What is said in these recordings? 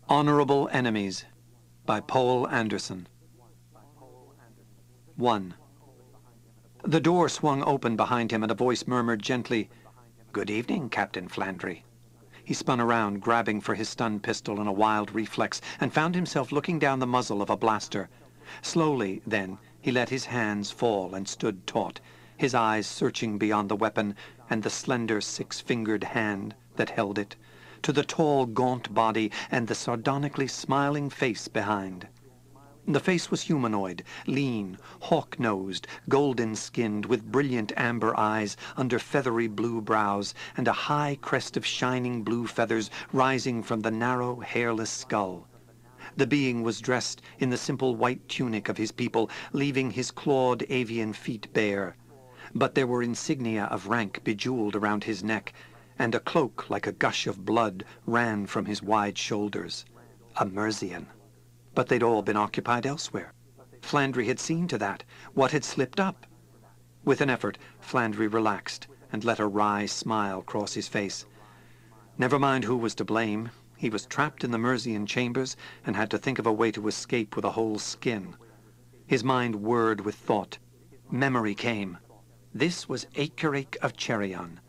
Honorable Enemies by Poul Anderson. 1. The door swung open behind him and a voice murmured gently, "Good evening, Captain Flandry." He spun around, grabbing for his stun pistol in a wild reflex, and found himself looking down the muzzle of a blaster. Slowly, then, he let his hands fall and stood taut, his eyes searching beyond the weapon and the slender six-fingered hand that held it, to the tall, gaunt body and the sardonically smiling face behind. The face was humanoid, lean, hawk-nosed, golden-skinned, with brilliant amber eyes under feathery blue brows, and a high crest of shining blue feathers rising from the narrow, hairless skull. The being was dressed in the simple white tunic of his people, leaving his clawed avian feet bare. But there were insignia of rank bejeweled around his neck, and a cloak like a gush of blood ran from his wide shoulders. A Mercian. But they'd all been occupied elsewhere. Flandry had seen to that. What had slipped up? With an effort, Flandry relaxed and let a wry smile cross his face. Never mind who was to blame. He was trapped in the Mercian chambers and had to think of a way to escape with a whole skin. His mind whirred with thought. Memory came. This was Eikereke of Cherion,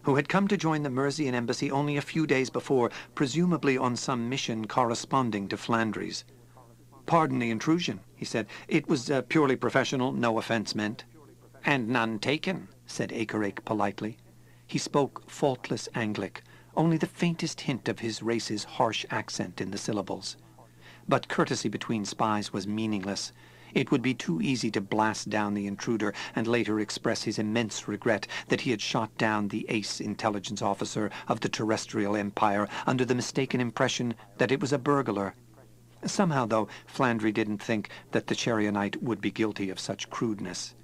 who had come to join the Mercian embassy only a few days before, presumably on some mission corresponding to Flandry's. "Pardon the intrusion," he said. "It was purely professional, no offense meant." "And none taken," said Eikereke politely. He spoke faultless Anglic, only the faintest hint of his race's harsh accent in the syllables. But courtesy between spies was meaningless. It would be too easy to blast down the intruder and later express his immense regret that he had shot down the ace intelligence officer of the terrestrial empire under the mistaken impression that it was a burglar. Somehow, though, Flandry didn't think that the Cherionite would be guilty of such crudeness.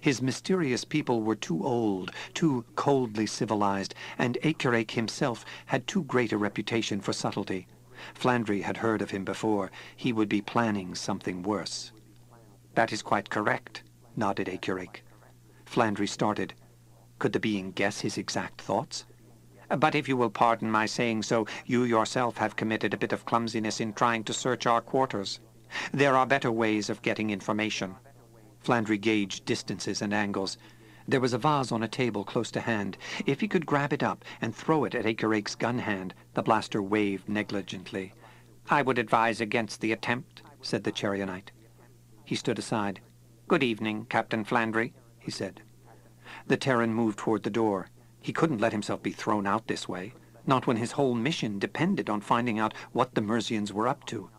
His mysterious people were too old, too coldly civilized, and Eikereke himself had too great a reputation for subtlety. Flandry had heard of him before. He would be planning something worse. "That is quite correct," nodded Eikereke. Flandry started. Could the being guess his exact thoughts? "But if you will pardon my saying so, you yourself have committed a bit of clumsiness in trying to search our quarters. There are better ways of getting information." Flandry gauged distances and angles. There was a vase on a table close to hand. If he could grab it up and throw it at Eikerike's gun hand, the blaster waved negligently. "I would advise against the attempt," said the Cherionite. He stood aside. "Good evening, Captain Flandry," he said. The Terran moved toward the door. He couldn't let himself be thrown out this way, not when his whole mission depended on finding out what the Mercians were up to.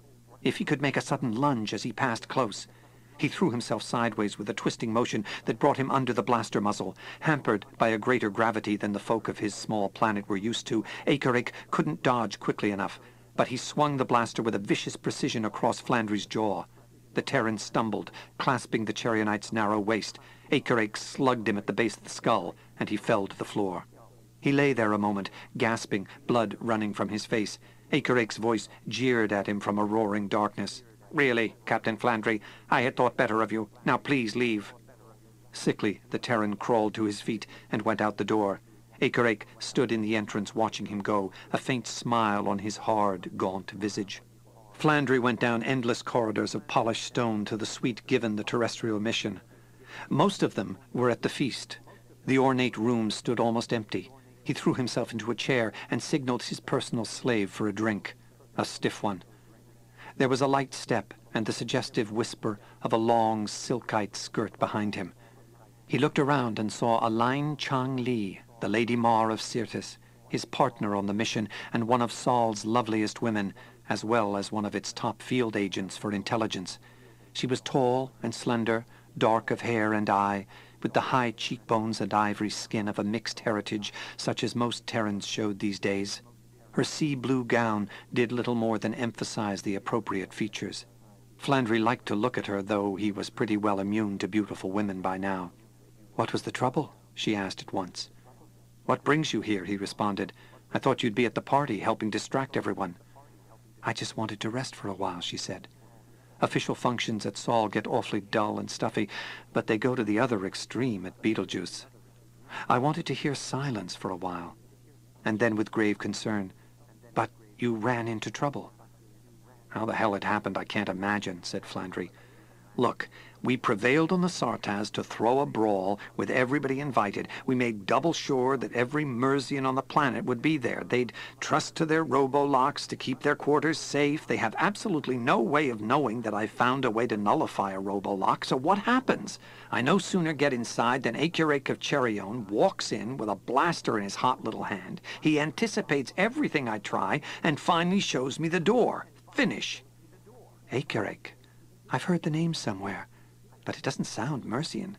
If he could make a sudden lunge as he passed close. He threw himself sideways with a twisting motion that brought him under the blaster muzzle. Hampered by a greater gravity than the folk of his small planet were used to, Eikereke couldn't dodge quickly enough, but he swung the blaster with a vicious precision across Flandry's jaw. The Terran stumbled, clasping the Cherionite's narrow waist. Eikereke slugged him at the base of the skull, and he fell to the floor. He lay there a moment, gasping, blood running from his face. Eikerike's voice jeered at him from a roaring darkness. "Really, Captain Flandry, I had thought better of you. Now please leave." Sickly, the Terran crawled to his feet and went out the door. Eikereke stood in the entrance watching him go, a faint smile on his hard, gaunt visage. Flandry went down endless corridors of polished stone to the suite given the terrestrial mission. Most of them were at the feast. The ornate room stood almost empty. He threw himself into a chair and signaled his personal slave for a drink, a stiff one. There was a light step and the suggestive whisper of a long, silkite skirt behind him. He looked around and saw Alain Chang Li, the Lady Mar of Syrtis, his partner on the mission and one of Saul's loveliest women, as well as one of its top field agents for intelligence. She was tall and slender, dark of hair and eye, with the high cheekbones and ivory skin of a mixed heritage such as most Terrans showed these days. Her sea-blue gown did little more than emphasize the appropriate features. Flandry liked to look at her, though he was pretty well immune to beautiful women by now. "What was the trouble?" she asked at once. "What brings you here?" he responded. "I thought you'd be at the party helping distract everyone." "I just wanted to rest for a while," she said. "Official functions at Saul get awfully dull and stuffy, but they go to the other extreme at Betelgeuse. I wanted to hear silence for a while." And then with grave concern, "But you ran into trouble." How the hell it happened, I can't imagine, said Flandry. Look, we prevailed on the Sartaz to throw a brawl with everybody invited. We made double sure that every Mersian on the planet would be there. They'd trust to their robo-locks to keep their quarters safe. They have absolutely no way of knowing that I found a way to nullify a robo-lock. So what happens? I no sooner get inside than Acurake of Cherion walks in with a blaster in his hot little hand. He anticipates everything I try and finally shows me the door. Finish. Acurake. I've heard the name somewhere, but it doesn't sound Mercian.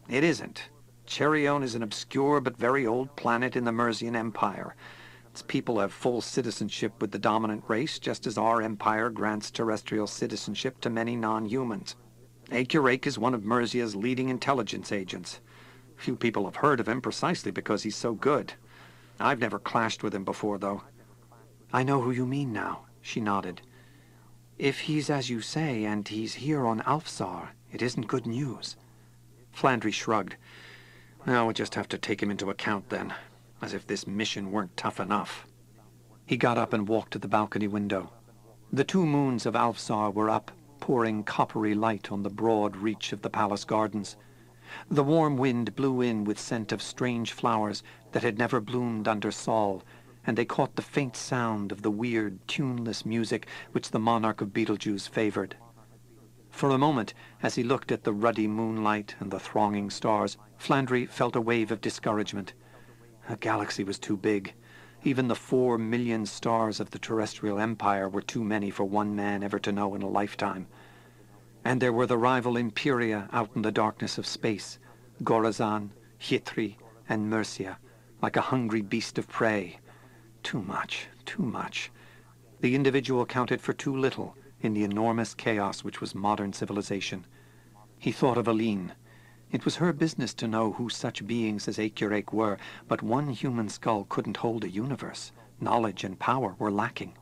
It isn't. Cherion is an obscure but very old planet in the Mersian Empire. Its people have full citizenship with the dominant race, just as our empire grants terrestrial citizenship to many non-humans. Acurake is one of Mercia's leading intelligence agents. Few people have heard of him precisely because he's so good. I've never clashed with him before, though. I know who you mean now, she nodded. If he's as you say, and he's here on Alfzar, it isn't good news. Flandry shrugged. Now we'll just have to take him into account then, as if this mission weren't tough enough. He got up and walked to the balcony window. The 2 moons of Alfzar were up, pouring coppery light on the broad reach of the palace gardens. The warm wind blew in with scent of strange flowers that had never bloomed under Sol, and they caught the faint sound of the weird, tuneless music which the monarch of Betelgeuse favored. For a moment, as he looked at the ruddy moonlight and the thronging stars, Flandry felt a wave of discouragement. The galaxy was too big. Even the 4 million stars of the terrestrial empire were too many for one man ever to know in a lifetime. And there were the rival Imperia out in the darkness of space, Gorazan, Chytri, and Mercia, like a hungry beast of prey. Too much, too much. The individual counted for too little in the enormous chaos which was modern civilization. He thought of Aline. It was her business to know who such beings as Acurake were, but one human skull couldn't hold a universe. Knowledge and power were lacking.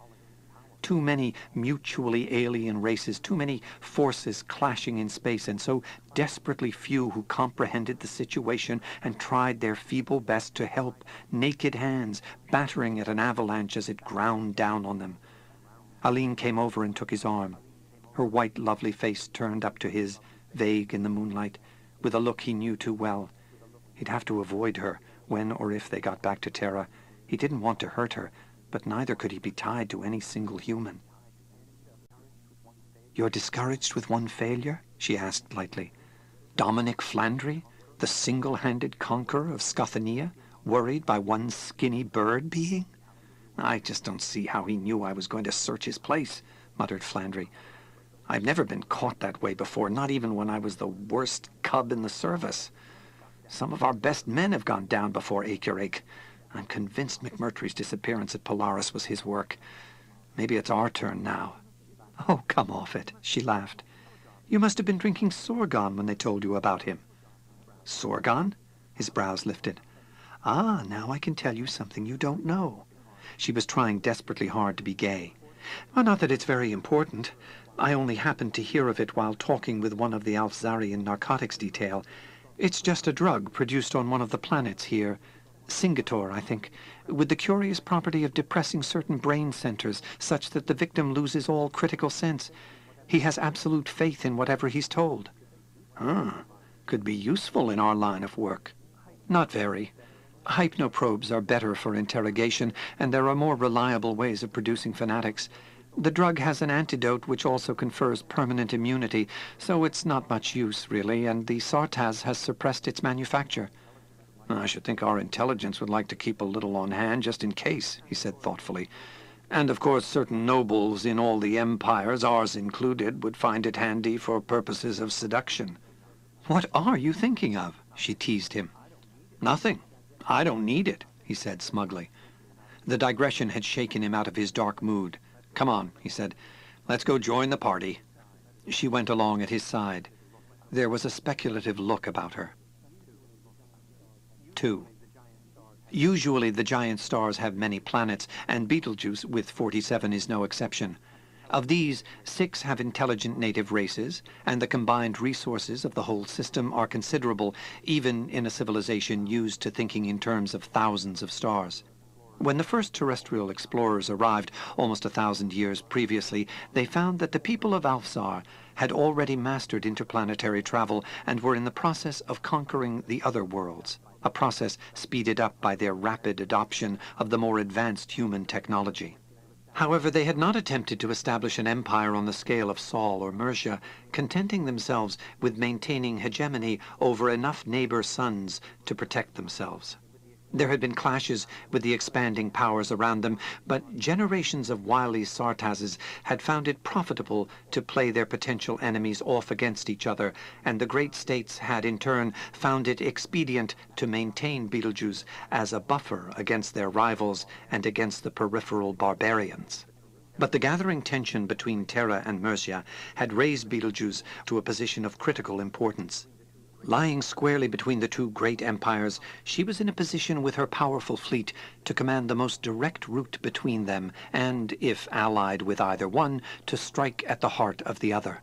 Too many mutually alien races, too many forces clashing in space, and so desperately few who comprehended the situation and tried their feeble best to help, naked hands battering at an avalanche as it ground down on them. Aline came over and took his arm. Her white, lovely face turned up to his, vague in the moonlight, with a look he knew too well. He'd have to avoid her when or if they got back to Terra. He didn't want to hurt her, but neither could he be tied to any single human. "You're discouraged with one failure?" she asked lightly. "Dominic Flandry, the single-handed conqueror of Scothania, worried by one skinny bird being?" "I just don't see how he knew I was going to search his place," muttered Flandry. "I've never been caught that way before, not even when I was the worst cub in the service. Some of our best men have gone down before Acurake. I'm convinced McMurtry's disappearance at Polaris was his work. Maybe it's our turn now." "Oh, come off it," she laughed. "You must have been drinking Sorgon when they told you about him." "Sorgon?" His brows lifted. "Ah, now I can tell you something you don't know." She was trying desperately hard to be gay. "Well, not that it's very important. I only happened to hear of it while talking with one of the Alfzarian narcotics detail. It's just a drug produced on one of the planets here. Singator, I think, with the curious property of depressing certain brain centers such that the victim loses all critical sense. He has absolute faith in whatever he's told." Could be useful in our line of work." "Not very. Hypnoprobes are better for interrogation, and there are more reliable ways of producing fanatics. The drug has an antidote which also confers permanent immunity, so it's not much use, really, and the Sartaz has suppressed its manufacture." "I should think our intelligence would like to keep a little on hand just in case," he said thoughtfully. "And of course certain nobles in all the empires, ours included, would find it handy for purposes of seduction." "What are you thinking of?" she teased him. "Nothing. I don't need it," he said smugly. The digression had shaken him out of his dark mood. "Come on," he said. "Let's go join the party." She went along at his side. There was a speculative look about her. 2. Usually the giant stars have many planets, and Betelgeuse, with 47, is no exception. Of these, 6 have intelligent native races, and the combined resources of the whole system are considerable, even in a civilization used to thinking in terms of thousands of stars. When the first terrestrial explorers arrived almost 1,000 years previously, they found that the people of Alfzar had already mastered interplanetary travel and were in the process of conquering the other worlds, a process speeded up by their rapid adoption of the more advanced human technology. However, they had not attempted to establish an empire on the scale of Saul or Mercia, contenting themselves with maintaining hegemony over enough neighbor suns to protect themselves. There had been clashes with the expanding powers around them, but generations of wily Sartazes had found it profitable to play their potential enemies off against each other, and the great states had in turn found it expedient to maintain Betelgeuse as a buffer against their rivals and against the peripheral barbarians. But the gathering tension between Terra and Mercia had raised Betelgeuse to a position of critical importance. Lying squarely between the two great empires, she was in a position with her powerful fleet to command the most direct route between them and, if allied with either one, to strike at the heart of the other.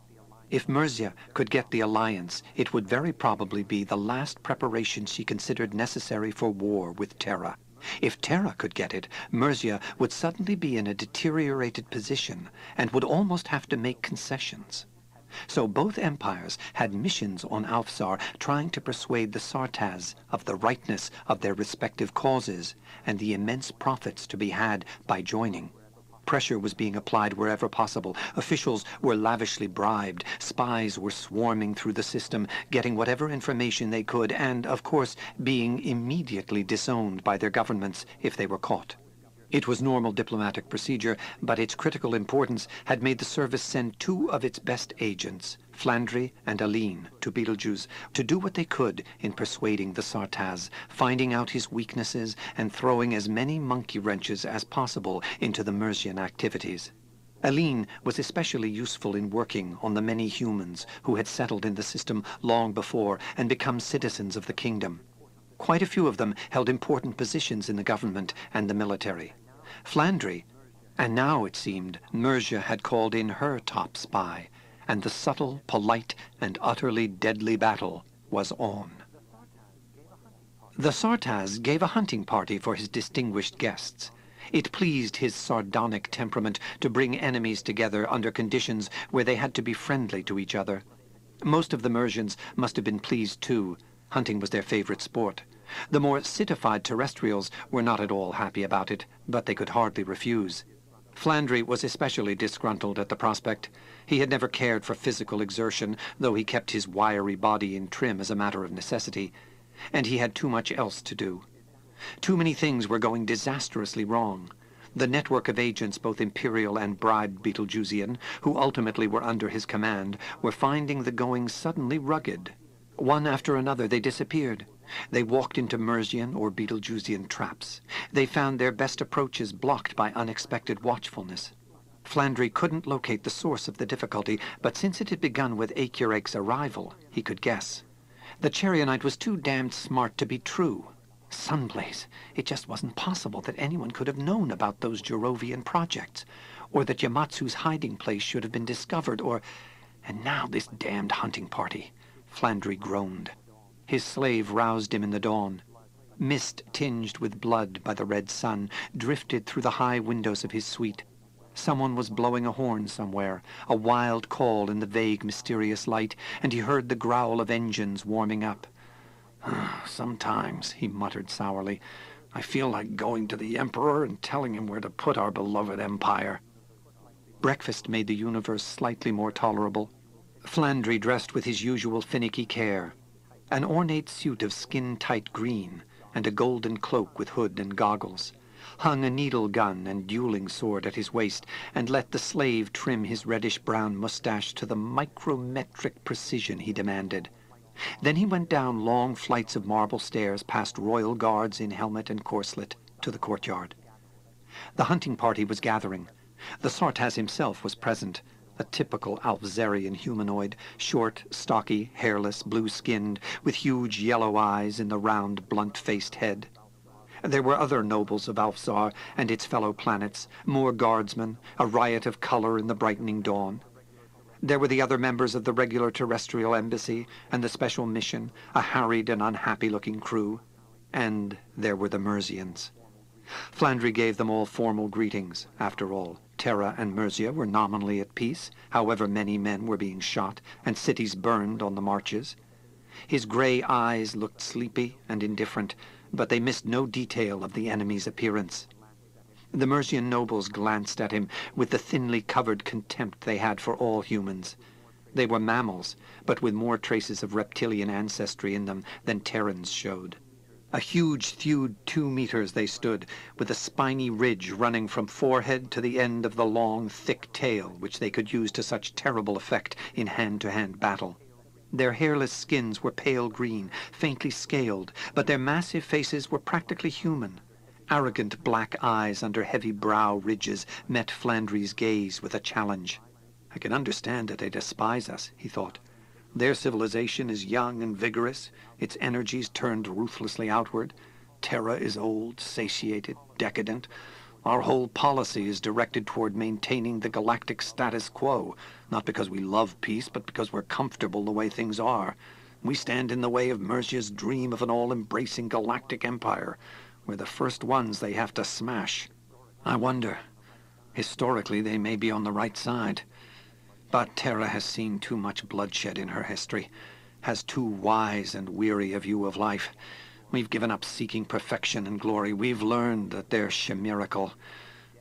If Mercia could get the alliance, it would very probably be the last preparation she considered necessary for war with Terra. If Terra could get it, Mercia would suddenly be in a deteriorated position and would almost have to make concessions. So both empires had missions on Alfzar trying to persuade the Sartaz of the rightness of their respective causes and the immense profits to be had by joining. Pressure was being applied wherever possible. Officials were lavishly bribed. Spies were swarming through the system, getting whatever information they could and, of course, being immediately disowned by their governments if they were caught. It was normal diplomatic procedure, but its critical importance had made the service send two of its best agents, Flandry and Aline, to Betelgeuse to do what they could in persuading the Sartaz, finding out his weaknesses and throwing as many monkey wrenches as possible into the Mercian activities. Aline was especially useful in working on the many humans who had settled in the system long before and become citizens of the kingdom. Quite a few of them held important positions in the government and the military. Flandry, and now it seemed Mercia had called in her top spy, and the subtle, polite, and utterly deadly battle was on. The Sartaz gave a hunting party for his distinguished guests. It pleased his sardonic temperament to bring enemies together under conditions where they had to be friendly to each other. Most of the Mercians must have been pleased too. Hunting was their favorite sport. The more citified terrestrials were not at all happy about it, but they could hardly refuse. Flandry was especially disgruntled at the prospect. He had never cared for physical exertion, though he kept his wiry body in trim as a matter of necessity, and he had too much else to do. Too many things were going disastrously wrong. The network of agents, both imperial and bribed Betelgeusian, who ultimately were under his command, were finding the going suddenly rugged. One after another they disappeared. They walked into Mercian or Betelgeusian traps. They found their best approaches blocked by unexpected watchfulness. Flandry couldn't locate the source of the difficulty, but since it had begun with Aecureke's arrival, he could guess. The Charionite was too damned smart to be true. Sunblaze! It just wasn't possible that anyone could have known about those Jerovian projects, or that Yamatsu's hiding place should have been discovered, or... And now this damned hunting party. Flandry groaned. His slave roused him in the dawn. Mist tinged with blood by the red sun drifted through the high windows of his suite. Someone was blowing a horn somewhere, a wild call in the vague, mysterious light, and he heard the growl of engines warming up. "Sometimes," he muttered sourly, "I feel like going to the Emperor and telling him where to put our beloved empire." Breakfast made the universe slightly more tolerable. Flandry dressed with his usual finicky care. An ornate suit of skin-tight green, and a golden cloak with hood and goggles, hung a needle gun and dueling sword at his waist, and let the slave trim his reddish-brown mustache to the micrometric precision he demanded. Then he went down long flights of marble stairs past royal guards in helmet and corselet to the courtyard. The hunting party was gathering. The Sartaz himself was present, a typical Alfzarian humanoid, short, stocky, hairless, blue-skinned, with huge yellow eyes in the round, blunt-faced head. There were other nobles of Alfzar and its fellow planets, more guardsmen, a riot of color in the brightening dawn. There were the other members of the regular terrestrial embassy and the special mission, a harried and unhappy-looking crew. And there were the Mercians. Flandry gave them all formal greetings. After all, Terra and Mercia were nominally at peace, however many men were being shot, and cities burned on the marches. His gray eyes looked sleepy and indifferent, but they missed no detail of the enemy's appearance. The Mercian nobles glanced at him with the thinly covered contempt they had for all humans. They were mammals, but with more traces of reptilian ancestry in them than Terrans showed. A huge thewed 2 meters they stood, with a spiny ridge running from forehead to the end of the long, thick tail which they could use to such terrible effect in hand-to-hand battle. Their hairless skins were pale green, faintly scaled, but their massive faces were practically human. Arrogant black eyes under heavy brow ridges met Flandry's gaze with a challenge. "I can understand that they despise us," he thought. "Their civilization is young and vigorous, its energies turned ruthlessly outward. Terra is old, satiated, decadent. Our whole policy is directed toward maintaining the galactic status quo, not because we love peace, but because we're comfortable the way things are. We stand in the way of Mercia's dream of an all-embracing galactic empire. We're the first ones they have to smash. I wonder, historically they may be on the right side. But Terra has seen too much bloodshed in her history, has too wise and weary a view of life. We've given up seeking perfection and glory. We've learned that they're chimerical,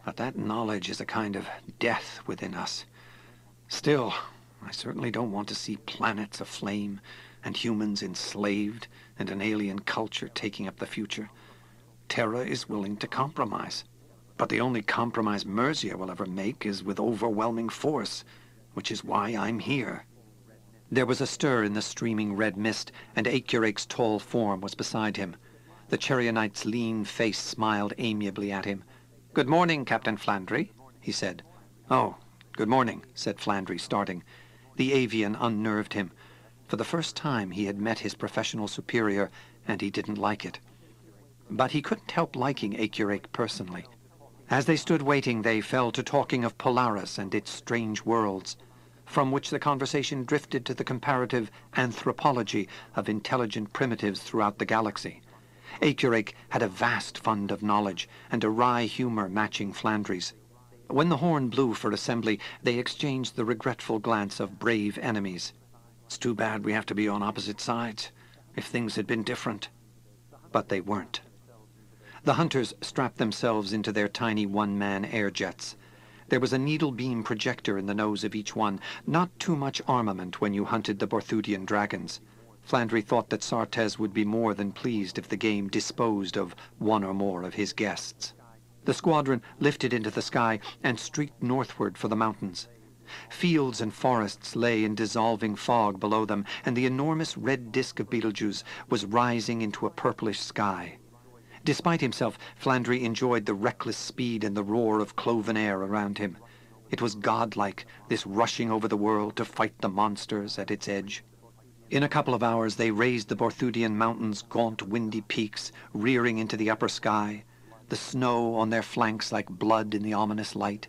but that knowledge is a kind of death within us. Still, I certainly don't want to see planets aflame and humans enslaved and an alien culture taking up the future. Terra is willing to compromise, but the only compromise Mercia will ever make is with overwhelming force, which is why I'm here." There was a stir in the streaming red mist, and Acurake's tall form was beside him. The Cheryonite's lean face smiled amiably at him. "Good morning, Captain Flandry," he said. "Oh, good morning," said Flandry, starting. The avian unnerved him. For the first time he had met his professional superior, and he didn't like it. But he couldn't help liking Acurake personally. As they stood waiting, they fell to talking of Polaris and its strange worlds, from which the conversation drifted to the comparative anthropology of intelligent primitives throughout the galaxy. Acurake had a vast fund of knowledge, and a wry humor matching Flandry's. When the horn blew for assembly, they exchanged the regretful glance of brave enemies. "It's too bad we have to be on opposite sides. If things had been different." But they weren't. The hunters strapped themselves into their tiny one-man air jets. There was a needle-beam projector in the nose of each one, not too much armament when you hunted the Borthudian dragons. Flandry thought that Sartez would be more than pleased if the game disposed of one or more of his guests. The squadron lifted into the sky and streaked northward for the mountains. Fields and forests lay in dissolving fog below them, and the enormous red disk of Betelgeuse was rising into a purplish sky. Despite himself, Flandry enjoyed the reckless speed and the roar of cloven air around him. It was godlike, this rushing over the world to fight the monsters at its edge. In a couple of hours they raised the Borthudian mountains' gaunt, windy peaks, rearing into the upper sky, the snow on their flanks like blood in the ominous light.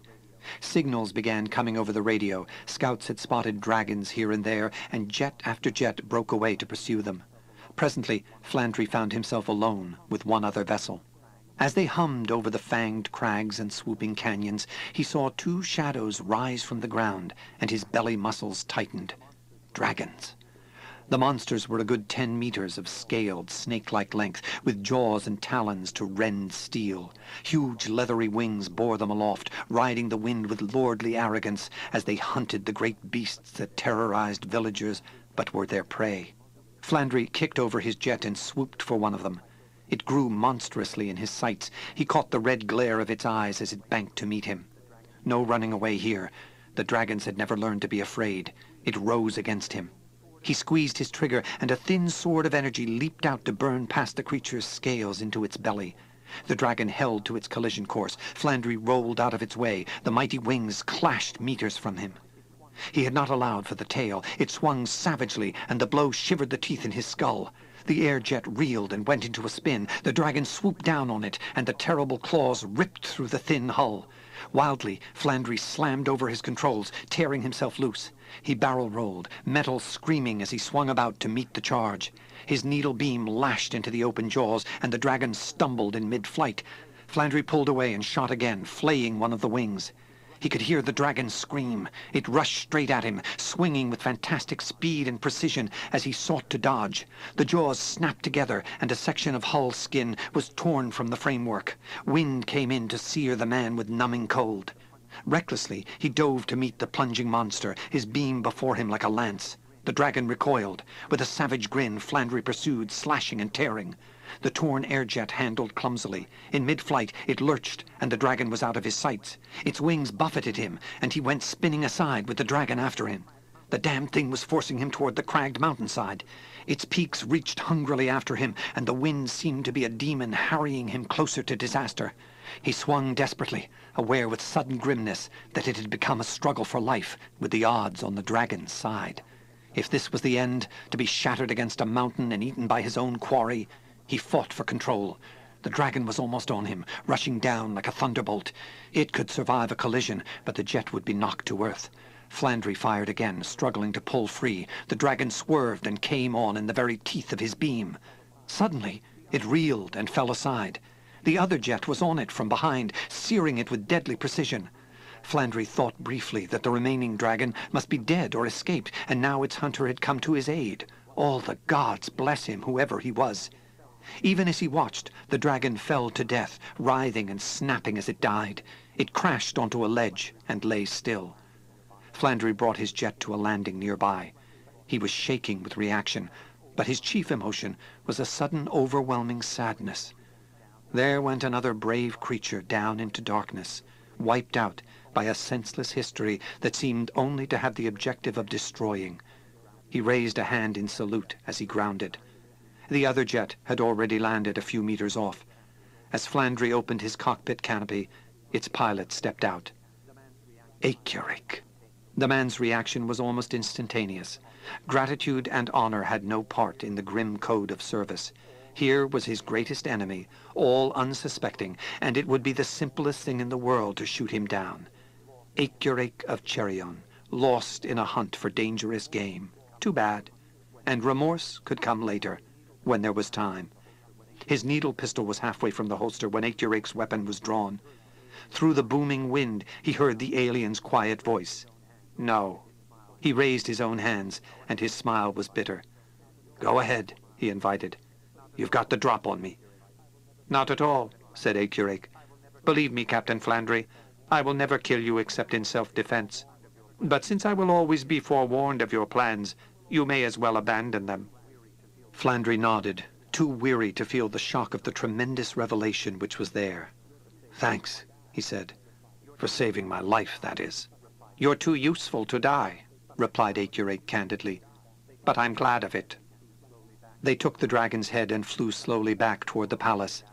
Signals began coming over the radio. Scouts had spotted dragons here and there, and jet after jet broke away to pursue them. Presently, Flandry found himself alone with one other vessel. As they hummed over the fanged crags and swooping canyons, he saw 2 shadows rise from the ground, and his belly muscles tightened. Dragons. The monsters were a good 10 meters of scaled, snake-like length, with jaws and talons to rend steel. Huge leathery wings bore them aloft, riding the wind with lordly arrogance as they hunted the great beasts that terrorized villagers but were their prey. Flandry kicked over his jet and swooped for one of them. It grew monstrously in his sights. He caught the red glare of its eyes as it banked to meet him. No running away here. The dragons had never learned to be afraid. It rose against him. He squeezed his trigger, and a thin sword of energy leaped out to burn past the creature's scales into its belly. The dragon held to its collision course. Flandry rolled out of its way. The mighty wings clashed meters from him. He had not allowed for the tail. It swung savagely, and the blow shivered the teeth in his skull. The air jet reeled and went into a spin. The dragon swooped down on it, and the terrible claws ripped through the thin hull. Wildly, Flandry slammed over his controls, tearing himself loose. He barrel-rolled, metal screaming as he swung about to meet the charge. His needle beam lashed into the open jaws, and the dragon stumbled in mid-flight. Flandry pulled away and shot again, flaying one of the wings. He could hear the dragon scream. It rushed straight at him, swinging with fantastic speed and precision as he sought to dodge. The jaws snapped together, and a section of hull skin was torn from the framework. Wind came in to sear the man with numbing cold. Recklessly, he dove to meet the plunging monster, his beam before him like a lance. The dragon recoiled. With a savage grin, Flandry pursued, slashing and tearing. The torn air-jet handled clumsily. In mid-flight, it lurched, and the dragon was out of his sights. Its wings buffeted him, and he went spinning aside with the dragon after him. The damned thing was forcing him toward the cragged mountainside. Its peaks reached hungrily after him, and the wind seemed to be a demon harrying him closer to disaster. He swung desperately, aware with sudden grimness that it had become a struggle for life with the odds on the dragon's side. If this was the end, to be shattered against a mountain and eaten by his own quarry, he fought for control. The dragon was almost on him, rushing down like a thunderbolt. It could survive a collision, but the jet would be knocked to earth. Flandry fired again, struggling to pull free. The dragon swerved and came on in the very teeth of his beam. Suddenly, it reeled and fell aside. The other jet was on it from behind, searing it with deadly precision. Flandry thought briefly that the remaining dragon must be dead or escaped, and now its hunter had come to his aid. All the gods bless him, whoever he was. Even as he watched, the dragon fell to death, writhing and snapping as it died. It crashed onto a ledge and lay still. Flandry brought his jet to a landing nearby. He was shaking with reaction, but his chief emotion was a sudden overwhelming sadness. There went another brave creature down into darkness, wiped out by a senseless history that seemed only to have the objective of destroying. He raised a hand in salute as he grounded. The other jet had already landed a few meters off. As Flandry opened his cockpit canopy, its pilot stepped out. Eikirik. The man's reaction was almost instantaneous. Gratitude and honor had no part in the grim code of service. Here was his greatest enemy, all unsuspecting, and it would be the simplest thing in the world to shoot him down. Eikirik of Cherion, lost in a hunt for dangerous game. Too bad. And remorse could come later, when there was time. His needle pistol was halfway from the holster when Eikirik's weapon was drawn. Through the booming wind, he heard the alien's quiet voice. No. He raised his own hands, and his smile was bitter. Go ahead, he invited. You've got the drop on me. Not at all, said Eikirik. Believe me, Captain Flandry, I will never kill you except in self-defense. But since I will always be forewarned of your plans, you may as well abandon them. Flandry nodded, too weary to feel the shock of the tremendous revelation which was there. Thanks, he said. For saving my life, that is. You're too useful to die, replied Eikirik candidly. But I'm glad of it. They took the dragon's head and flew slowly back toward the palace.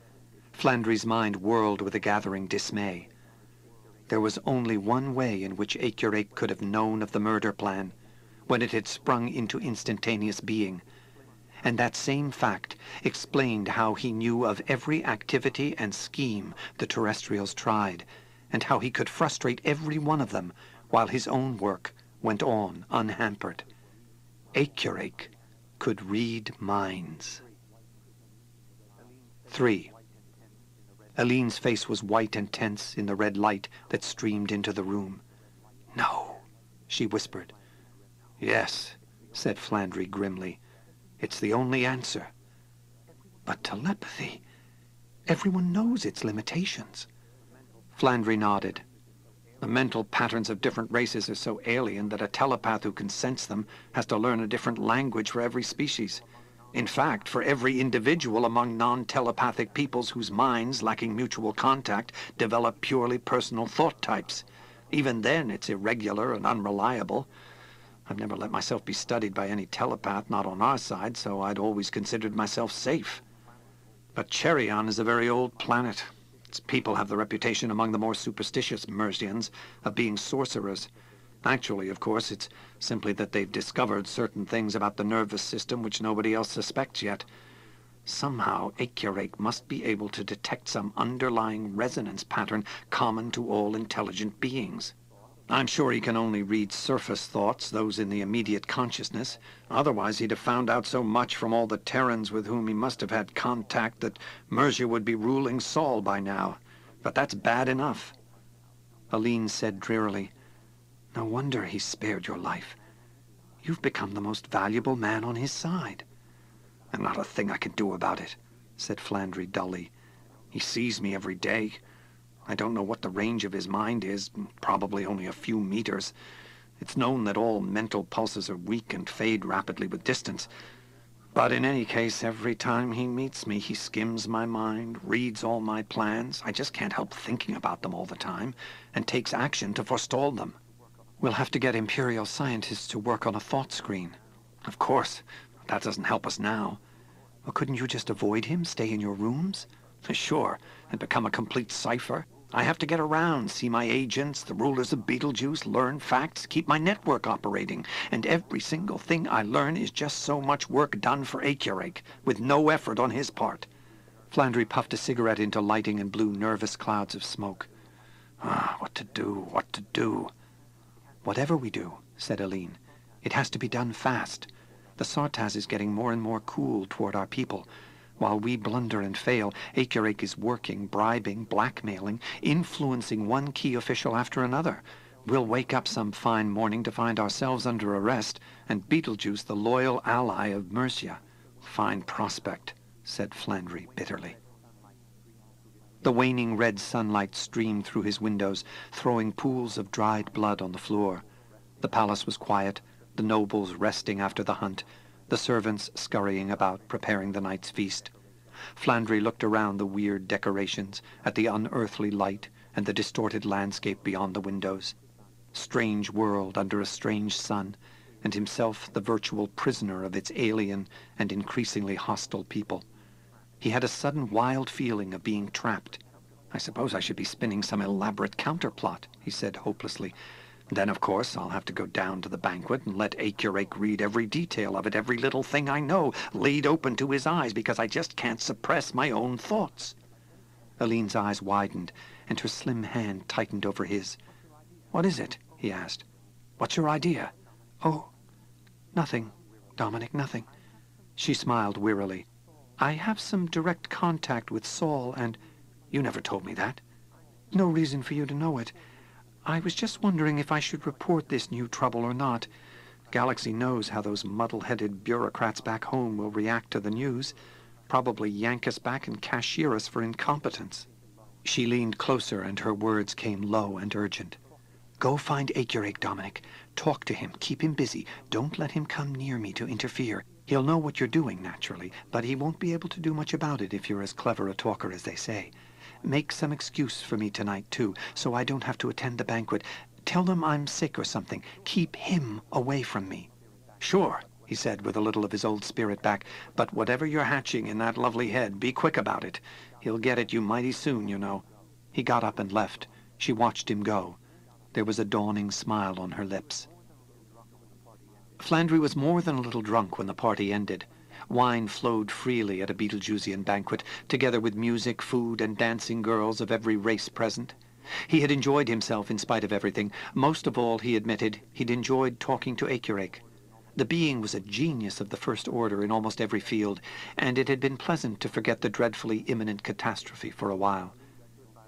Flandry's mind whirled with a gathering dismay. There was only one way in which Eikirik could have known of the murder plan, when it had sprung into instantaneous being. And that same fact explained how he knew of every activity and scheme the terrestrials tried, and how he could frustrate every one of them while his own work went on unhampered. Eikirik could read minds. 3. Aline's face was white and tense in the red light that streamed into the room. No, she whispered. Yes, said Flandry grimly. It's the only answer. But telepathy, everyone knows its limitations. Flandry nodded. The mental patterns of different races are so alien that a telepath who can sense them has to learn a different language for every species. In fact, for every individual among non-telepathic peoples whose minds, lacking mutual contact, develop purely personal thought types. Even then, it's irregular and unreliable. I've never let myself be studied by any telepath, not on our side, so I'd always considered myself safe. But Cherion is a very old planet. Its people have the reputation among the more superstitious Mercians of being sorcerers. Actually, of course, it's simply that they've discovered certain things about the nervous system which nobody else suspects yet. Somehow, Eikirik must be able to detect some underlying resonance pattern common to all intelligent beings. I'm sure he can only read surface thoughts, those in the immediate consciousness. Otherwise, he'd have found out so much from all the Terrans with whom he must have had contact that Mercia would be ruling Sol by now. but that's bad enough. Aline said drearily, "No wonder he spared your life. You've become the most valuable man on his side." "And not a thing I can do about it," said Flandry dully. "He sees me every day. I don't know what the range of his mind is, probably only a few meters. It's known that all mental pulses are weak and fade rapidly with distance. But in any case, every time he meets me, he skims my mind, reads all my plans. I just can't help thinking about them all the time, and takes action to forestall them." "We'll have to get Imperial scientists to work on a thought screen." "Of course. That doesn't help us now." "Well, couldn't you just avoid him, stay in your rooms?" "Sure, and become a complete cipher. I have to get around, see my agents, the rulers of Betelgeuse, learn facts, keep my network operating, and every single thing I learn is just so much work done for Acurake, with no effort on his part." Flandry puffed a cigarette into lighting and blew nervous clouds of smoke. What to do, what to do?" "Whatever we do," said Aline, "it has to be done fast. The Sartaz is getting more and more cool toward our people. While we blunder and fail, Acurake is working, bribing, blackmailing, influencing one key official after another. We'll wake up some fine morning to find ourselves under arrest, and Betelgeuse the loyal ally of Mercia." "Fine prospect," said Flandry bitterly. The waning red sunlight streamed through his windows, throwing pools of dried blood on the floor. The palace was quiet, the nobles resting after the hunt, the servants scurrying about, preparing the night's feast. Flandry looked around the weird decorations, at the unearthly light and the distorted landscape beyond the windows. Strange world under a strange sun, and himself the virtual prisoner of its alien and increasingly hostile people. He had a sudden wild feeling of being trapped. "I suppose I should be spinning some elaborate counterplot," he said hopelessly. "Then, of course, I'll have to go down to the banquet and let Acurake read every detail of it, every little thing I know, laid open to his eyes, because I just can't suppress my own thoughts." Aline's eyes widened, and her slim hand tightened over his. "What is it?" he asked. "What's your idea?" "Oh, nothing, Dominic, nothing." She smiled wearily. "I have some direct contact with Saul, and—" "You never told me that." "No reason for you to know it. I was just wondering if I should report this new trouble or not. Galaxy knows how those muddle-headed bureaucrats back home will react to the news. Probably yank us back and cashier us for incompetence." She leaned closer, and her words came low and urgent. "Go find Acurake, Dominic. Talk to him. Keep him busy. Don't let him come near me to interfere. He'll know what you're doing, naturally, but he won't be able to do much about it if you're as clever a talker as they say. Make some excuse for me tonight, too, so I don't have to attend the banquet. Tell them I'm sick or something. Keep him away from me." "Sure," he said with a little of his old spirit back, "but whatever you're hatching in that lovely head, be quick about it. He'll get at you mighty soon, you know." He got up and left. She watched him go. There was a dawning smile on her lips. Flandry was more than a little drunk when the party ended. Wine flowed freely at a Betelgeusian banquet, together with music, food, and dancing girls of every race present. He had enjoyed himself in spite of everything. Most of all, he admitted, he'd enjoyed talking to Acurake. The being was a genius of the first order in almost every field, and it had been pleasant to forget the dreadfully imminent catastrophe for a while.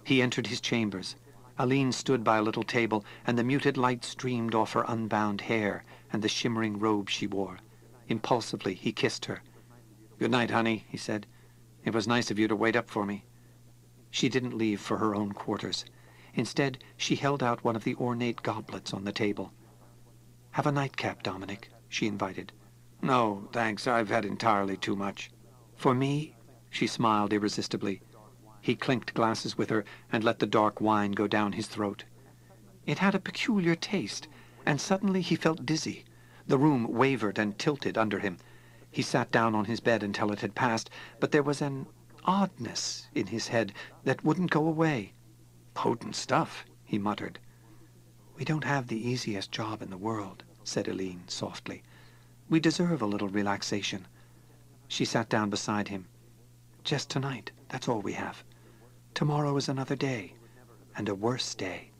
He entered his chambers. Aline stood by a little table, and the muted light streamed off her unbound hair and the shimmering robe she wore. Impulsively, he kissed her. "Good night, honey," he said. "It was nice of you to wait up for me." She didn't leave for her own quarters. Instead, she held out one of the ornate goblets on the table. "Have a nightcap, Dominic," she invited. "No, thanks. I've had entirely too much." "For me?" She smiled irresistibly. He clinked glasses with her and let the dark wine go down his throat. It had a peculiar taste, and suddenly he felt dizzy. The room wavered and tilted under him. He sat down on his bed until it had passed, but there was an oddness in his head that wouldn't go away. "Potent stuff," he muttered. "We don't have the easiest job in the world," said Aline softly. "We deserve a little relaxation." She sat down beside him. "Just tonight, that's all we have. Tomorrow is another day, and a worse day."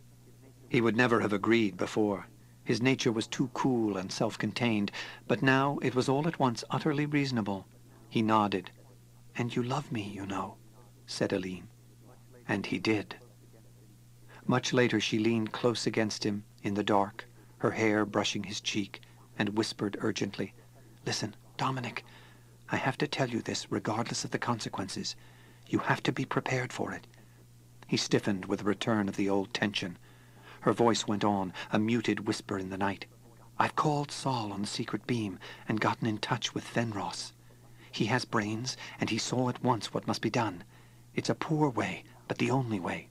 He would never have agreed before. His nature was too cool and self-contained, but now it was all at once utterly reasonable. He nodded. "And you love me, you know," said Aline. And he did. Much later she leaned close against him in the dark, her hair brushing his cheek, and whispered urgently, "Listen, Dominic, I have to tell you this regardless of the consequences. You have to be prepared for it." He stiffened with a return of the old tension. Her voice went on, a muted whisper in the night. "I've called Saul on the secret beam and gotten in touch with Fenros. He has brains, and he saw at once what must be done. It's a poor way, but the only way.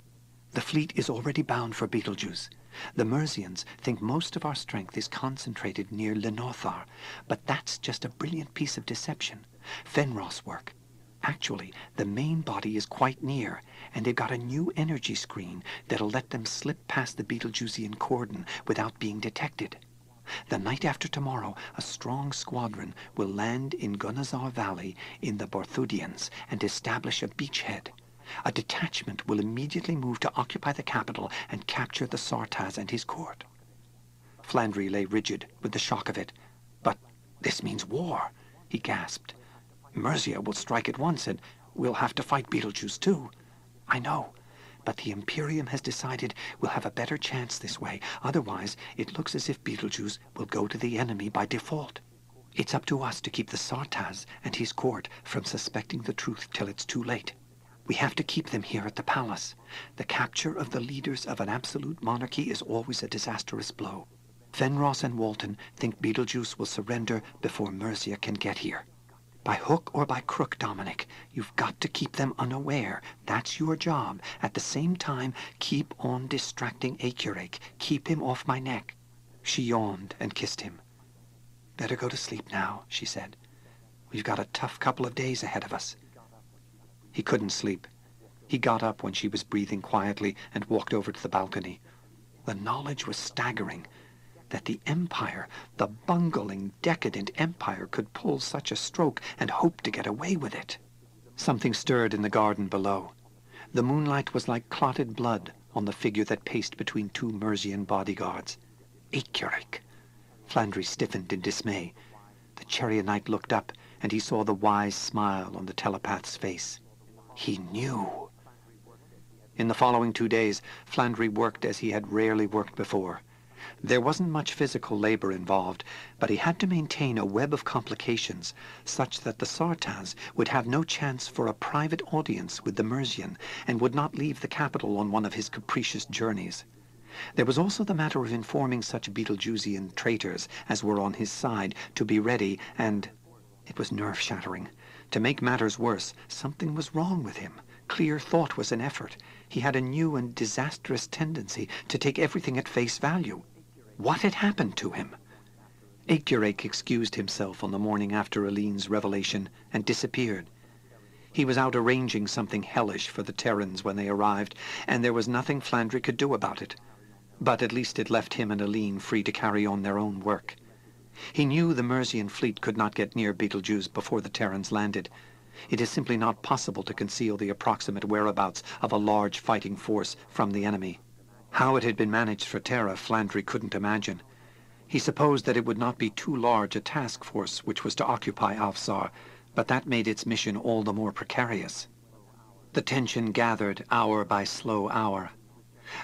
The fleet is already bound for Betelgeuse. The Mercians think most of our strength is concentrated near Lenothar, but that's just a brilliant piece of deception. Fenros work. Actually, the main body is quite near, and they've got a new energy screen that'll let them slip past the Betelgeusean cordon without being detected. The night after tomorrow, a strong squadron will land in Gunazar Valley in the Borthudians and establish a beachhead. A detachment will immediately move to occupy the capital and capture the Sartaz and his court." Flandry lay rigid with the shock of it. "But this means war," he gasped. "Mercia will strike at once, and we'll have to fight Betelgeuse too." "I know, but the Imperium has decided we'll have a better chance this way. Otherwise, it looks as if Betelgeuse will go to the enemy by default. It's up to us to keep the Sartaz and his court from suspecting the truth till it's too late. We have to keep them here at the palace. The capture of the leaders of an absolute monarchy is always a disastrous blow. Fenros and Walton think Betelgeuse will surrender before Mercia can get here. By hook or by crook, Dominic, you've got to keep them unaware. That's your job. At the same time, keep on distracting Acurake. Keep him off my neck." She yawned and kissed him. "Better go to sleep now," she said. "We've got a tough couple of days ahead of us." He couldn't sleep. He got up when she was breathing quietly and walked over to the balcony. The knowledge was staggering. That the Empire, the bungling, decadent Empire, could pull such a stroke and hope to get away with it. Something stirred in the garden below. The moonlight was like clotted blood on the figure that paced between two Mercian bodyguards. Acurake! Flandry stiffened in dismay. The Cherionite looked up, and he saw the wise smile on the telepath's face. He knew. In the following 2 days, Flandry worked as he had rarely worked before. There wasn't much physical labor involved, but he had to maintain a web of complications such that the Sartaz would have no chance for a private audience with the Mercian and would not leave the capital on one of his capricious journeys. There was also the matter of informing such Betelgeusean traitors as were on his side to be ready, and it was nerve-shattering. To make matters worse, something was wrong with him. Clear thought was an effort. He had a new and disastrous tendency to take everything at face value. What had happened to him? Acurake excused himself on the morning after Aline's revelation and disappeared. He was out arranging something hellish for the Terrans when they arrived, and there was nothing Flandry could do about it. But at least it left him and Aline free to carry on their own work. He knew the Mercian fleet could not get near Betelgeuse before the Terrans landed. It is simply not possible to conceal the approximate whereabouts of a large fighting force from the enemy. How it had been managed for Terra, Flandry couldn't imagine. He supposed that it would not be too large a task force which was to occupy Alfsar, but that made its mission all the more precarious. The tension gathered hour by slow hour.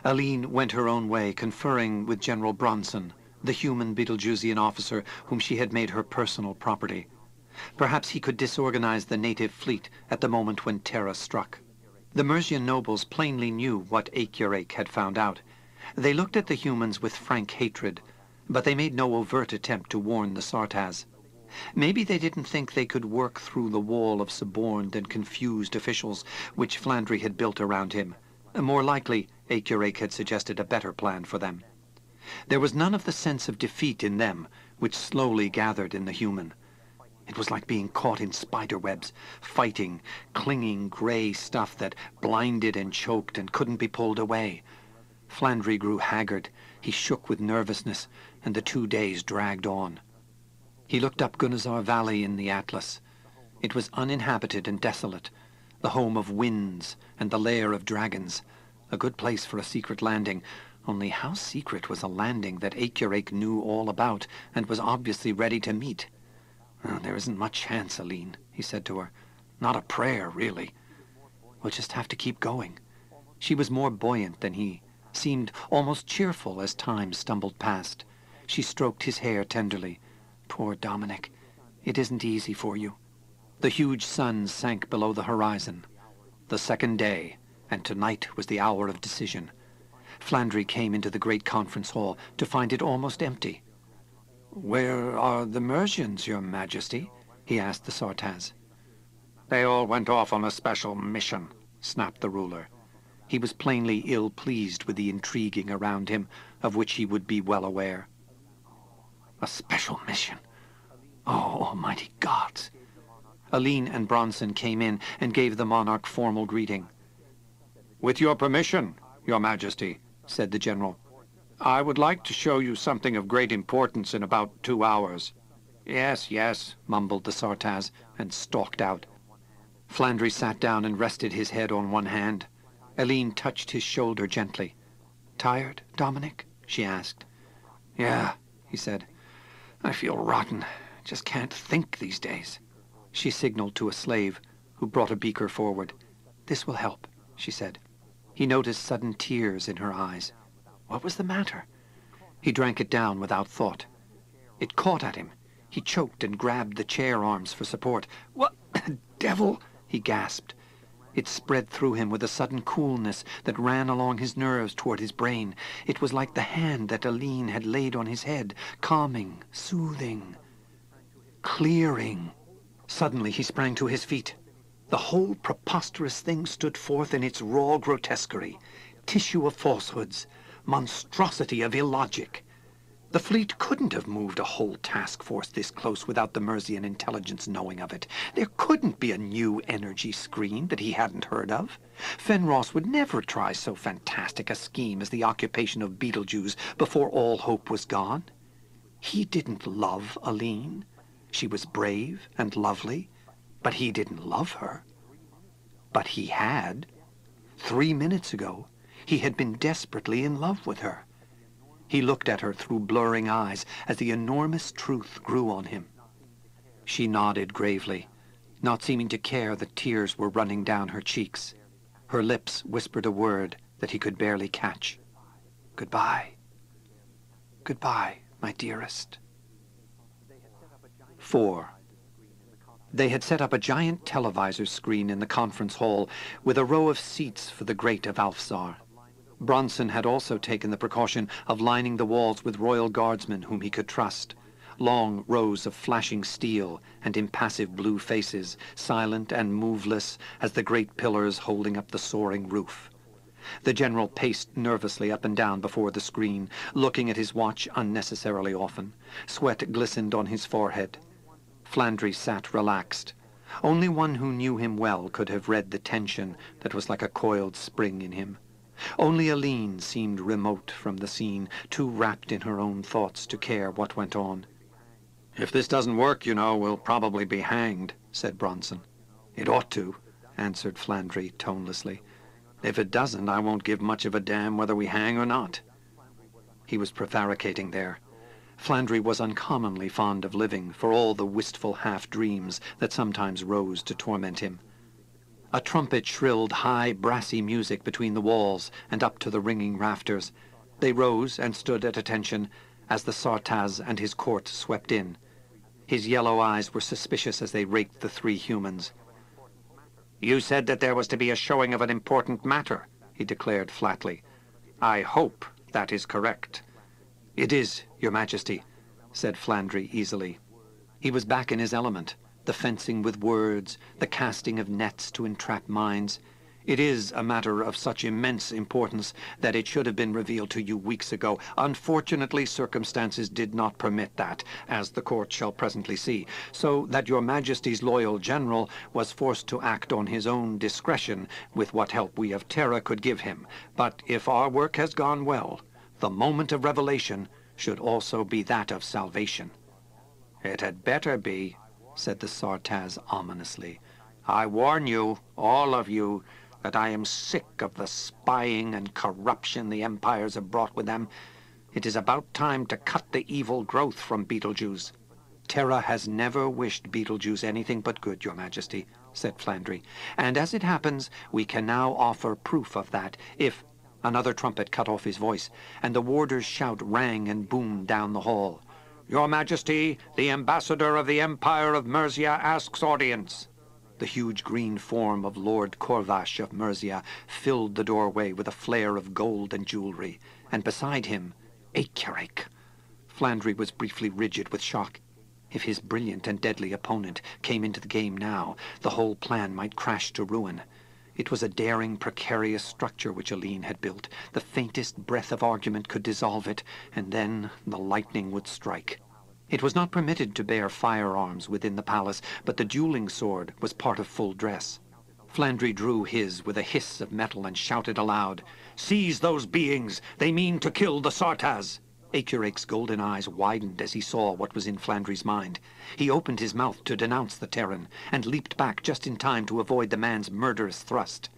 Aline went her own way, conferring with General Bronson, the human Betelgeusean officer whom she had made her personal property. Perhaps he could disorganize the native fleet at the moment when Terra struck. The Mercian nobles plainly knew what Acurake had found out. They looked at the humans with frank hatred, but they made no overt attempt to warn the Sartaz. Maybe they didn't think they could work through the wall of suborned and confused officials which Flandry had built around him. More likely, Acurake had suggested a better plan for them. There was none of the sense of defeat in them, which slowly gathered in the human. It was like being caught in spider webs, fighting, clinging gray stuff that blinded and choked and couldn't be pulled away. Flandry grew haggard. He shook with nervousness, and the 2 days dragged on. He looked up Gunazar Valley in the atlas. It was uninhabited and desolate, the home of winds and the lair of dragons. A good place for a secret landing, only how secret was a landing that Acurake knew all about and was obviously ready to meet? "Oh, there isn't much chance, Aline," he said to her. "Not a prayer, really. We'll just have to keep going." She was more buoyant than he, seemed almost cheerful as time stumbled past. She stroked his hair tenderly. Poor Dominic, it isn't easy for you. The huge sun sank below the horizon. The second day, and tonight was the hour of decision. Flandry came into the great conference hall to find it almost empty. "Where are the Mercians, Your Majesty?" he asked the Sartaz. "They all went off on a special mission," snapped the ruler. He was plainly ill-pleased with the intriguing around him, of which he would be well aware. A special mission? Oh, almighty gods! Aline and Bronson came in and gave the monarch formal greeting. "With your permission, Your Majesty," said the general, "I would like to show you something of great importance in about 2 hours. "Yes, yes," mumbled the Sartaz, and stalked out. Flandry sat down and rested his head on one hand. Aline touched his shoulder gently. "Tired, Dominic?" she asked. "Yeah," he said. "I feel rotten. Just can't think these days." She signaled to a slave, who brought a beaker forward. "This will help," she said. He noticed sudden tears in her eyes. What was the matter? He drank it down without thought. It caught at him. He choked and grabbed the chair arms for support. "What the devil?" he gasped. It spread through him with a sudden coolness that ran along his nerves toward his brain. It was like the hand that Aline had laid on his head, calming, soothing, clearing. Suddenly he sprang to his feet. The whole preposterous thing stood forth in its raw grotesquerie, tissue of falsehoods, monstrosity of illogic. The fleet couldn't have moved a whole task force this close without the Mercian intelligence knowing of it. There couldn't be a new energy screen that he hadn't heard of. Fenros would never try so fantastic a scheme as the occupation of Betelgeuse before all hope was gone. He didn't love Aline. She was brave and lovely, but he didn't love her. But he had. 3 minutes ago, he had been desperately in love with her. He looked at her through blurring eyes as the enormous truth grew on him. She nodded gravely, not seeming to care that tears were running down her cheeks. Her lips whispered a word that he could barely catch. "Goodbye. Goodbye, my dearest." 4. They had set up a giant televisor screen in the conference hall with a row of seats for the great of Alfzar. Bronson had also taken the precaution of lining the walls with royal guardsmen whom he could trust, long rows of flashing steel and impassive blue faces, silent and moveless as the great pillars holding up the soaring roof. The general paced nervously up and down before the screen, looking at his watch unnecessarily often. Sweat glistened on his forehead. Flandry sat relaxed. Only one who knew him well could have read the tension that was like a coiled spring in him. Only Aline seemed remote from the scene, too wrapped in her own thoughts to care what went on. "If this doesn't work, we'll probably be hanged," said Bronson. "It ought to," answered Flandry tonelessly. "If it doesn't, I won't give much of a damn whether we hang or not." He was prevaricating there. Flandry was uncommonly fond of living, for all the wistful half-dreams that sometimes rose to torment him. A trumpet shrilled high, brassy music between the walls and up to the ringing rafters. They rose and stood at attention as the Sartaz and his court swept in. His yellow eyes were suspicious as they raked the 3 humans. "You said that there was to be a showing of an important matter," he declared flatly. "I hope that is correct." "It is, Your Majesty," said Flandry easily. He was back in his element. The fencing with words, the casting of nets to entrap minds. "It is a matter of such immense importance that it should have been revealed to you weeks ago. Unfortunately, circumstances did not permit that, as the court shall presently see, so that Your Majesty's loyal general was forced to act on his own discretion with what help we of Terra could give him. But if our work has gone well, the moment of revelation should also be that of salvation." "It had better be," said the Sartaz ominously. "I warn you, all of you, that I am sick of the spying and corruption the empires have brought with them. It is about time to cut the evil growth from Betelgeuse." "Terra has never wished Betelgeuse anything but good, Your Majesty," said Flandry. "And as it happens, we can now offer proof of that, if—" Another trumpet cut off his voice, and the warder's shout rang and boomed down the hall. "Your Majesty, the ambassador of the Empire of Mercia asks audience." The huge green form of Lord Corvash of Mercia filled the doorway with a flare of gold and jewelry, and beside him, Eicherek. Flandry was briefly rigid with shock. If his brilliant and deadly opponent came into the game now, the whole plan might crash to ruin. It was a daring, precarious structure which Aline had built. The faintest breath of argument could dissolve it, and then the lightning would strike. It was not permitted to bear firearms within the palace, but the dueling sword was part of full dress. Flandry drew his with a hiss of metal and shouted aloud, "Seize those beings! They mean to kill the Sartaz!" Eicherek's golden eyes widened as he saw what was in Flandry's mind. He opened his mouth to denounce the Terran, and leaped back just in time to avoid the man's murderous thrust.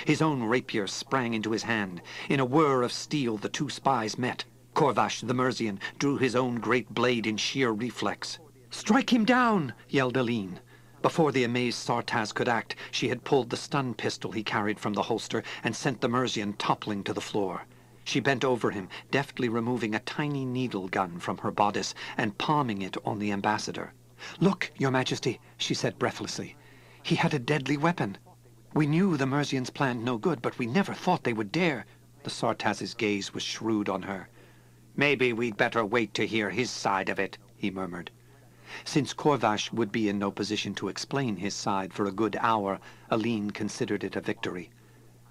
His own rapier sprang into his hand. In a whir of steel the two spies met. Corvash, the Mercian, drew his own great blade in sheer reflex. "Strike him down!" yelled Aline. Before the amazed Sartaz could act, she had pulled the stun pistol he carried from the holster and sent the Mercian toppling to the floor. She bent over him, deftly removing a tiny needle gun from her bodice and palming it on the ambassador. "Look, Your Majesty," she said breathlessly. "He had a deadly weapon. We knew the Mercians planned no good, but we never thought they would dare." The Sartaz's gaze was shrewd on her. "Maybe we'd better wait to hear his side of it," he murmured. Since Corvash would be in no position to explain his side for a good hour, Aline considered it a victory.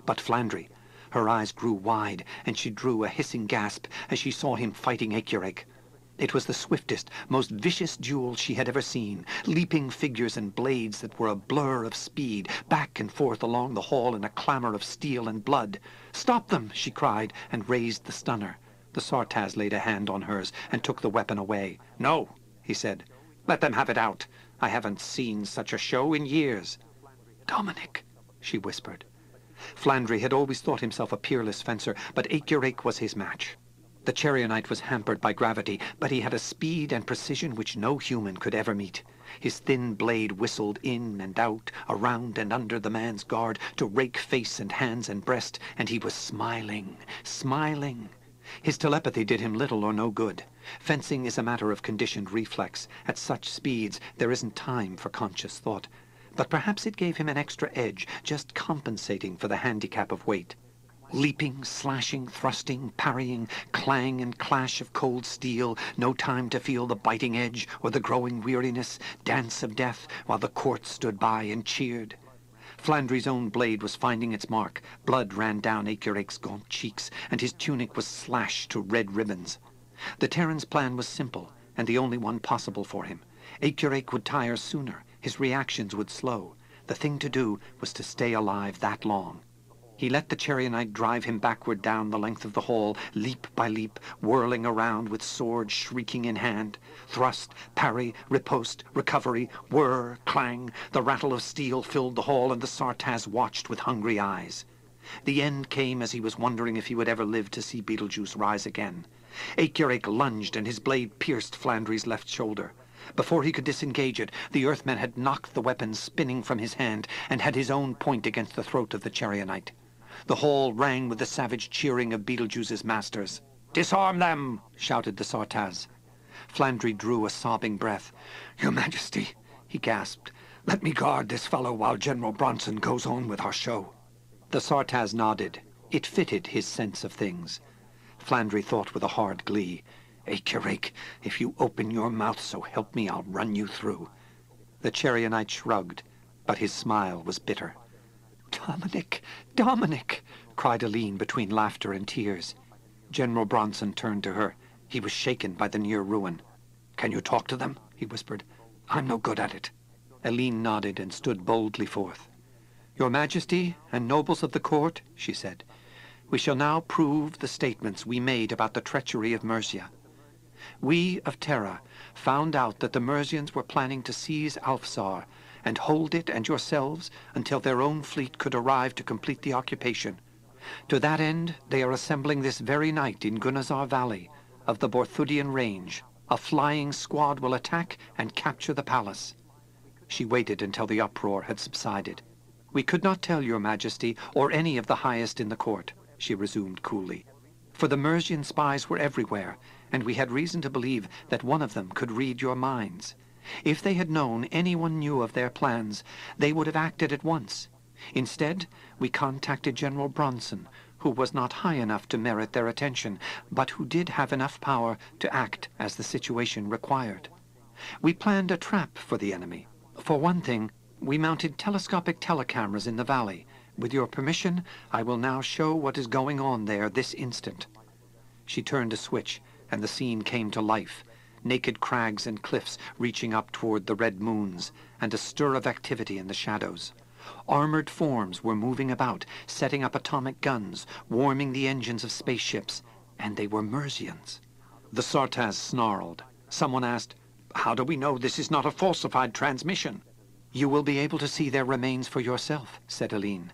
But Flandry, her eyes grew wide, and she drew a hissing gasp as she saw him fighting Eicherek. It was the swiftest, most vicious duel she had ever seen, leaping figures and blades that were a blur of speed, back and forth along the hall in a clamor of steel and blood. "Stop them!" she cried, and raised the stunner. The Sartaz laid a hand on hers and took the weapon away. "No," he said. "Let them have it out. I haven't seen such a show in years." "Dominic," she whispered. Flandry had always thought himself a peerless fencer, but Eicherek was his match. The Charianite was hampered by gravity, but he had a speed and precision which no human could ever meet. His thin blade whistled in and out, around and under the man's guard, to rake face and hands and breast, and he was smiling, smiling. His telepathy did him little or no good. Fencing is a matter of conditioned reflex. At such speeds, there isn't time for conscious thought. But perhaps it gave him an extra edge, just compensating for the handicap of weight. Leaping, slashing, thrusting, parrying, clang and clash of cold steel, no time to feel the biting edge or the growing weariness, dance of death, while the court stood by and cheered. Flandry's own blade was finding its mark. Blood ran down Eicherek's gaunt cheeks, and his tunic was slashed to red ribbons. The Terran's plan was simple, and the only one possible for him. Eicherek would tire sooner. His reactions would slow. The thing to do was to stay alive that long. He let the Charianite drive him backward down the length of the hall, leap by leap, whirling around with sword shrieking in hand. Thrust, parry, riposte, recovery, whir, clang. The rattle of steel filled the hall, and the Sartaz watched with hungry eyes. The end came as he was wondering if he would ever live to see Beetlejuice rise again. Eicherek lunged, and his blade pierced Flandry's left shoulder. Before he could disengage it, the Earthman had knocked the weapon spinning from his hand and had his own point against the throat of the Charianite. The hall rang with the savage cheering of Beetlejuice's masters. "Disarm them!" shouted the Sartaz. Flandry drew a sobbing breath. "Your Majesty," he gasped, "let me guard this fellow while General Bronson goes on with our show." The Sartaz nodded. It fitted his sense of things. Flandry thought with a hard glee, "Eicherek, if you open your mouth, so help me, I'll run you through." The Charianite shrugged, but his smile was bitter. "Dominic, Dominic!" cried Aline between laughter and tears. General Bronson turned to her. He was shaken by the near ruin. "Can you talk to them?" he whispered. "I'm no good at it." Aline nodded and stood boldly forth. "Your Majesty and nobles of the court," she said, "we shall now prove the statements we made about the treachery of Mercia. We of Terra found out that the Mercians were planning to seize Alfsar and hold it and yourselves until their own fleet could arrive to complete the occupation. To that end, they are assembling this very night in Gunazar Valley of the Borthudian Range. A flying squad will attack and capture the palace." She waited until the uproar had subsided. "We could not tell your Majesty or any of the highest in the court. she resumed coolly. For the Mercian spies were everywhere, and we had reason to believe that one of them could read your minds. If they had known anyone knew of their plans, they would have acted at once. Instead, we contacted General Bronson, who was not high enough to merit their attention, but who did have enough power to act as the situation required. We planned a trap for the enemy. For one thing, we mounted telescopic telecameras in the valley. With your permission, I will now show what is going on there this instant. She turned a switch, and the scene came to life. Naked crags and cliffs reaching up toward the red moons, and a stir of activity in the shadows. Armored forms were moving about, setting up atomic guns, warming the engines of spaceships, and they were Mercians. The Sartaz snarled. Someone asked, "How do we know this is not a falsified transmission?" "You will be able to see their remains for yourself," said Aline.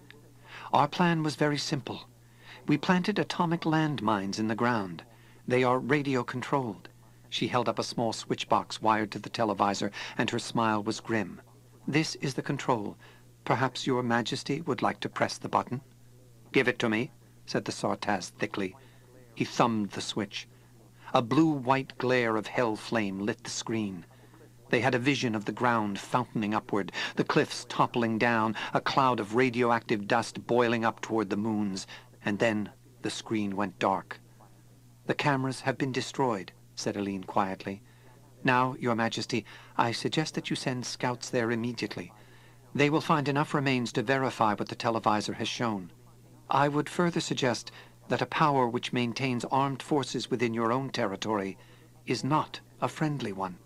"Our plan was very simple. We planted atomic landmines in the ground. They are radio-controlled." She held up a small switch box wired to the televisor, and her smile was grim. "This is the control. Perhaps your Majesty would like to press the button?" "Give it to me," said the Sartaz thickly. He thumbed the switch. A blue-white glare of hell flame lit the screen. They had a vision of the ground fountaining upward, the cliffs toppling down, a cloud of radioactive dust boiling up toward the moons, and then the screen went dark. "The cameras have been destroyed," said Aline quietly. "Now, Your Majesty, I suggest that you send scouts there immediately. They will find enough remains to verify what the televisor has shown. I would further suggest that a power which maintains armed forces within your own territory is not a friendly one."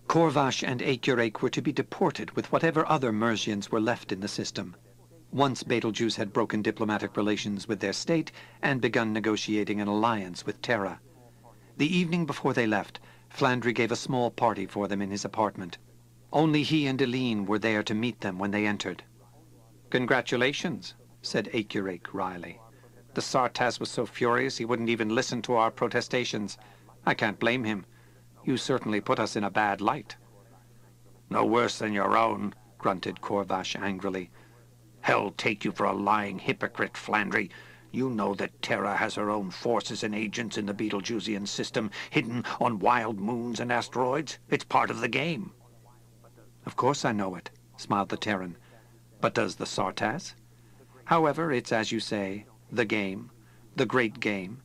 Corvash and Akerake were to be deported with whatever other Mercians were left in the system. Once Betelgeuse had broken diplomatic relations with their state and begun negotiating an alliance with Terra. The evening before they left, Flandry gave a small party for them in his apartment. Only he and Aline were there to meet them when they entered. "Congratulations," said Akerake wryly. "The Sartaz was so furious he wouldn't even listen to our protestations. I can't blame him. You certainly put us in a bad light." "No worse than your own," grunted Corvash angrily. "Hell take you for a lying hypocrite, Flandry. You know that Terra has her own forces and agents in the Betelgeusian system, hidden on wild moons and asteroids. It's part of the game." "Of course I know it," smiled the Terran. "But does the Sartaz? However, it's as you say, the game, the great game.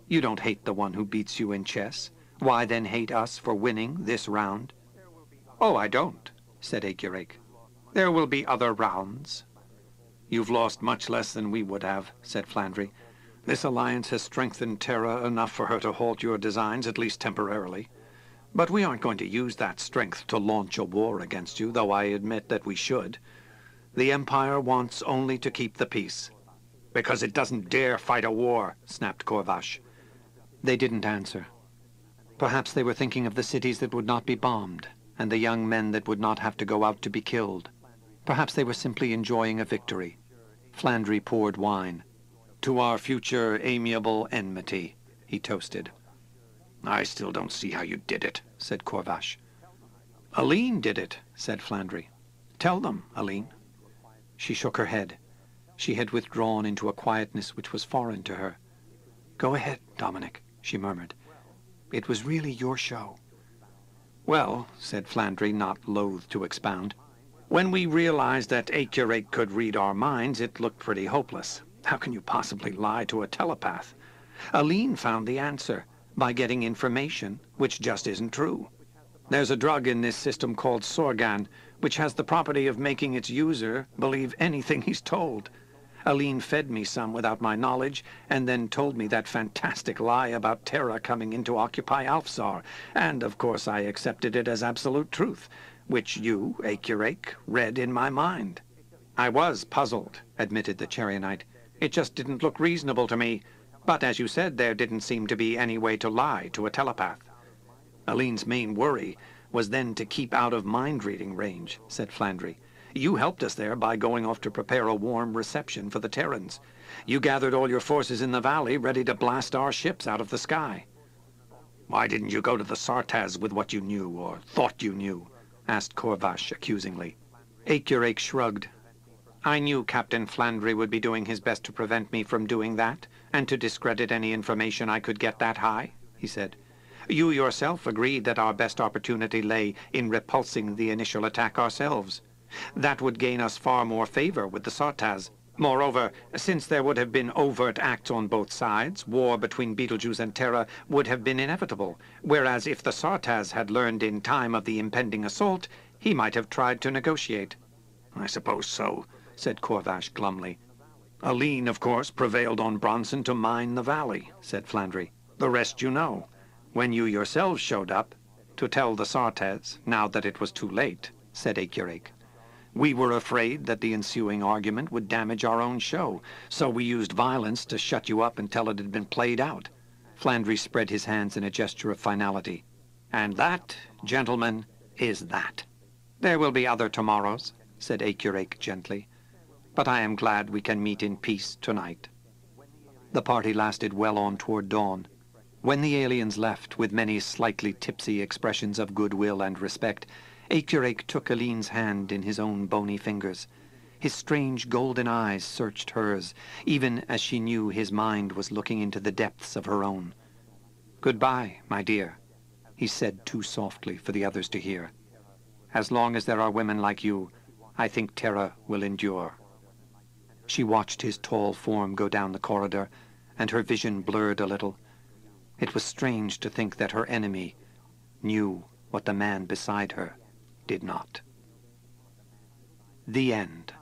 You don't hate the one who beats you in chess. Why then hate us for winning this round?" "Oh, I don't," said Akerake. "There will be other rounds." "You've lost much less than we would have," said Flandry. "This alliance has strengthened Terra enough for her to halt your designs, at least temporarily. But we aren't going to use that strength to launch a war against you, though I admit that we should. The Empire wants only to keep the peace." "Because it doesn't dare fight a war," snapped Corvash. They didn't answer. Perhaps they were thinking of the cities that would not be bombed, and the young men that would not have to go out to be killed. Perhaps they were simply enjoying a victory. Flandry poured wine. "To our future amiable enmity," he toasted. "I still don't see how you did it," said Corvash. "Aline did it," said Flandry. "Tell them, Aline." She shook her head. She had withdrawn into a quietness which was foreign to her. "Go ahead, Dominic," she murmured. "It was really your show." "Well," said Flandry, not loath to expound, "when we realized that Akerake could read our minds, it looked pretty hopeless. How can you possibly lie to a telepath? Aline found the answer by getting information which just isn't true. There's a drug in this system called Sorgan, which has the property of making its user believe anything he's told. Aline fed me some without my knowledge, and then told me that fantastic lie about Terra coming in to occupy Alfzar, and of course I accepted it as absolute truth, which you, Akerake, read in my mind." "I was puzzled," admitted the Chernite. "It just didn't look reasonable to me. But as you said, there didn't seem to be any way to lie to a telepath." "Aline's main worry was then to keep out of mind-reading range," said Flandry. "You helped us there by going off to prepare a warm reception for the Terrans. You gathered all your forces in the valley, ready to blast our ships out of the sky." "Why didn't you go to the Sartaz with what you knew, or thought you knew?" asked Corvash accusingly. Akerake shrugged. I knew Captain Flandry would be doing his best to prevent me from doing that, and to discredit any information I could get that high, he said. You yourself agreed that our best opportunity lay in repulsing the initial attack ourselves. That would gain us far more favor with the Sartaz. Moreover, since there would have been overt acts on both sides, war between Beetlejuice and Terra would have been inevitable, whereas if the Sartaz had learned in time of the impending assault, he might have tried to negotiate. I suppose so, said Corvash glumly. Aline, of course, prevailed on Bronson to mine the valley, said Flandry. The rest you know. When you yourselves showed up, to tell the Sartaz, now that it was too late, said Acurate. We were afraid that the ensuing argument would damage our own show, so we used violence to shut you up until it had been played out. Flandry spread his hands in a gesture of finality. And that, gentlemen, is that. There will be other tomorrows, said Acurate gently, but I am glad we can meet in peace tonight. The party lasted well on toward dawn. When the aliens left, with many slightly tipsy expressions of goodwill and respect, Acurate took Aline's hand in his own bony fingers. His strange golden eyes searched hers, even as she knew his mind was looking into the depths of her own. Goodbye, my dear, he said too softly for the others to hear. As long as there are women like you, I think Terra will endure. She watched his tall form go down the corridor, and her vision blurred a little. It was strange to think that her enemy knew what the man beside her did not. The end.